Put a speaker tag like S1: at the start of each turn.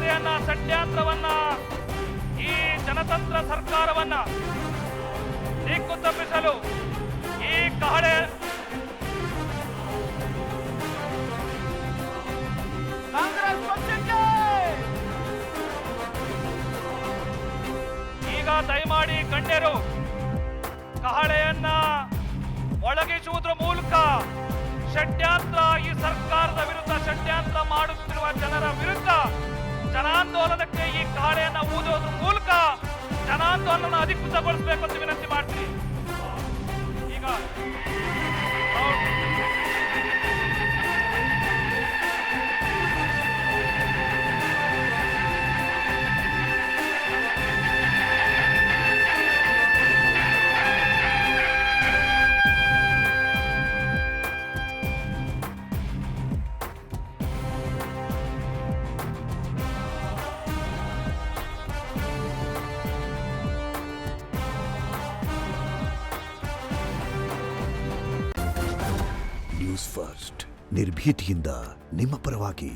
S1: ವ್ಯವಸ್ಥೆಯನ್ನ, ಷಡ್ಯಂತ್ರವನ್ನ, ಈ ಜನತಂತ್ರ ಸರ್ಕಾರವನ್ನ ದಿಕ್ಕು ತಪ್ಪಿಸಲು ಈ ಕಹಳೆ ಕಾಂಗ್ರೆಸ್ ಪಕ್ಷಕ್ಕೆ ಈಗ ದಯಮಾಡಿ ಗಣ್ಯರು ಕಹಳೆಯನ್ನ ಒಳಗಿಸುವುದರ ಮೂಲಕ ಷಡ್ಯಂತ್ರ, ಈ ಸರ್ಕಾರದ ವಿರುದ್ಧ ಷಡ್ಯಂತ್ರ ಮಾಡುತ್ತಿರುವ ಜನರ ವಿರುದ್ಧ ಜನಾಂದೋಲನಕ್ಕೆ ಈ ಕಹಳೆಯನ್ನ ಊದೋದ್ರ ಮೂಲಕ ಜನಾಂದೋಲನ ಅಧಿಕೃತಗೊಳಿಸಬೇಕು ಅಂತ ವಿನಂತಿ ಮಾಡ್ತೀನಿ. ಈಗ
S2: ನ್ಯೂಸ್ ಫಸ್ಟ್, ನಿರ್ಭೀತಿಯಿಂದ ನಿಮ್ಮ ಪರವಾಗಿ.